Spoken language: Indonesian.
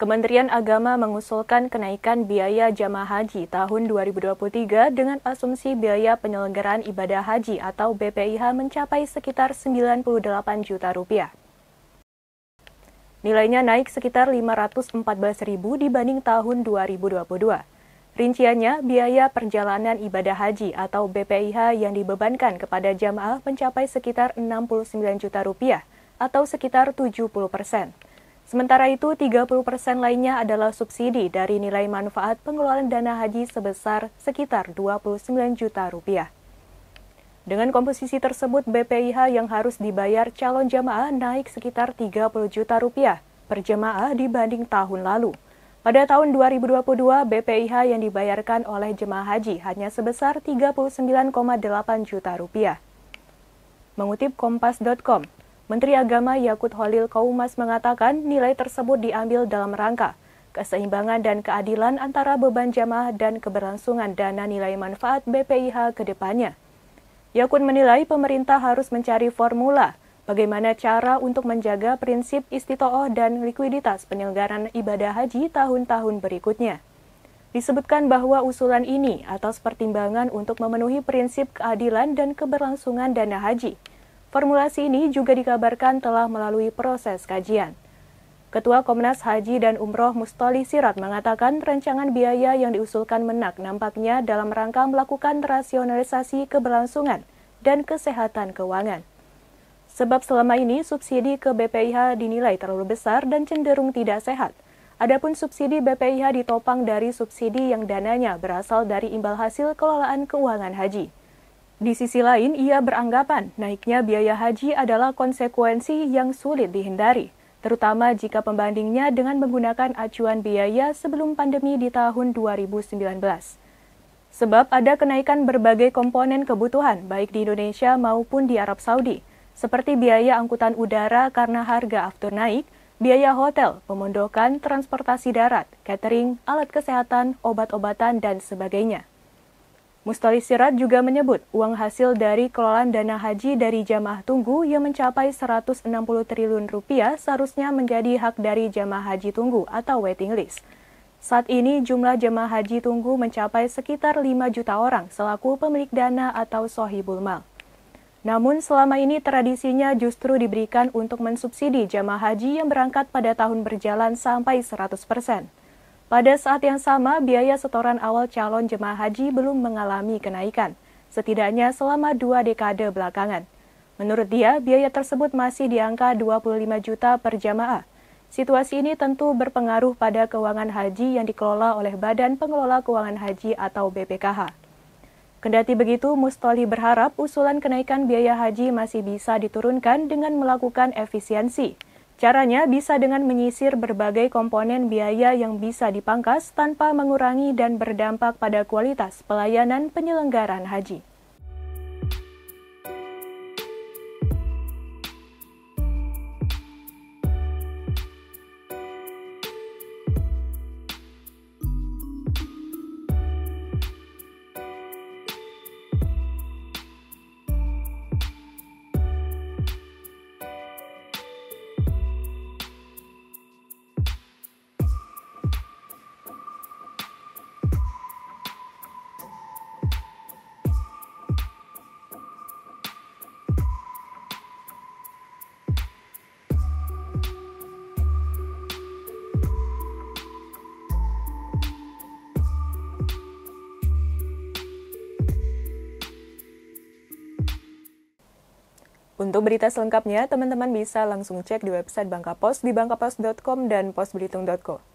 Kementerian Agama mengusulkan kenaikan biaya jamaah haji tahun 2023 dengan asumsi biaya penyelenggaraan ibadah haji atau BPIH mencapai sekitar 98 juta rupiah. Nilainya naik sekitar 514.000 dibanding tahun 2022. Rinciannya, biaya perjalanan ibadah haji atau BPIH yang dibebankan kepada jamaah mencapai sekitar 69 juta rupiah atau sekitar 70%. Sementara itu, 30% lainnya adalah subsidi dari nilai manfaat pengelolaan dana haji sebesar sekitar 29 juta rupiah. Dengan komposisi tersebut, BPIH yang harus dibayar calon jamaah naik sekitar 30 juta rupiah per jamaah dibanding tahun lalu. Pada tahun 2022, BPIH yang dibayarkan oleh jemaah haji hanya sebesar 39,8 juta rupiah. Mengutip Kompas.com, Menteri Agama Yakut Holil Qaumas mengatakan nilai tersebut diambil dalam rangka keseimbangan dan keadilan antara beban jamaah dan keberlangsungan dana nilai manfaat BPIH ke depannya. Yakut menilai pemerintah harus mencari formula bagaimana cara untuk menjaga prinsip istito'oh dan likuiditas penyelenggaraan ibadah haji tahun-tahun berikutnya. Disebutkan bahwa usulan ini atas pertimbangan untuk memenuhi prinsip keadilan dan keberlangsungan dana haji. Formulasi ini juga dikabarkan telah melalui proses kajian. Ketua Komnas Haji dan Umroh Mustoli Sirat mengatakan rancangan biaya yang diusulkan Menak nampaknya dalam rangka melakukan rasionalisasi keberlangsungan dan kesehatan keuangan. Sebab selama ini subsidi ke BPIH dinilai terlalu besar dan cenderung tidak sehat. Adapun subsidi BPIH ditopang dari subsidi yang dananya berasal dari imbal hasil kelolaan keuangan haji. Di sisi lain, ia beranggapan naiknya biaya haji adalah konsekuensi yang sulit dihindari, terutama jika pembandingnya dengan menggunakan acuan biaya sebelum pandemi di tahun 2019. Sebab ada kenaikan berbagai komponen kebutuhan baik di Indonesia maupun di Arab Saudi, seperti biaya angkutan udara karena harga aftur naik, biaya hotel, pemondokan, transportasi darat, catering, alat kesehatan, obat-obatan, dan sebagainya. Mustoli Sirat juga menyebut uang hasil dari kelolaan dana haji dari jamaah tunggu yang mencapai 160 triliun rupiah seharusnya menjadi hak dari jamaah haji tunggu atau waiting list. Saat ini jumlah jamaah haji tunggu mencapai sekitar 5 juta orang selaku pemilik dana atau sohibul mal. Namun selama ini tradisinya justru diberikan untuk mensubsidi jamaah haji yang berangkat pada tahun berjalan sampai 100%. Pada saat yang sama, biaya setoran awal calon jemaah haji belum mengalami kenaikan, setidaknya selama 2 dekade belakangan. Menurut dia, biaya tersebut masih di angka 25 juta per jamaah. Situasi ini tentu berpengaruh pada keuangan haji yang dikelola oleh Badan Pengelola Keuangan Haji atau BPKH. Kendati begitu, Mustoli berharap usulan kenaikan biaya haji masih bisa diturunkan dengan melakukan efisiensi. Caranya bisa dengan menyisir berbagai komponen biaya yang bisa dipangkas tanpa mengurangi dan berdampak pada kualitas pelayanan penyelenggaraan haji. Untuk berita selengkapnya, teman-teman bisa langsung cek di website Bangka Pos di bangkapos.com dan posbelitung.co.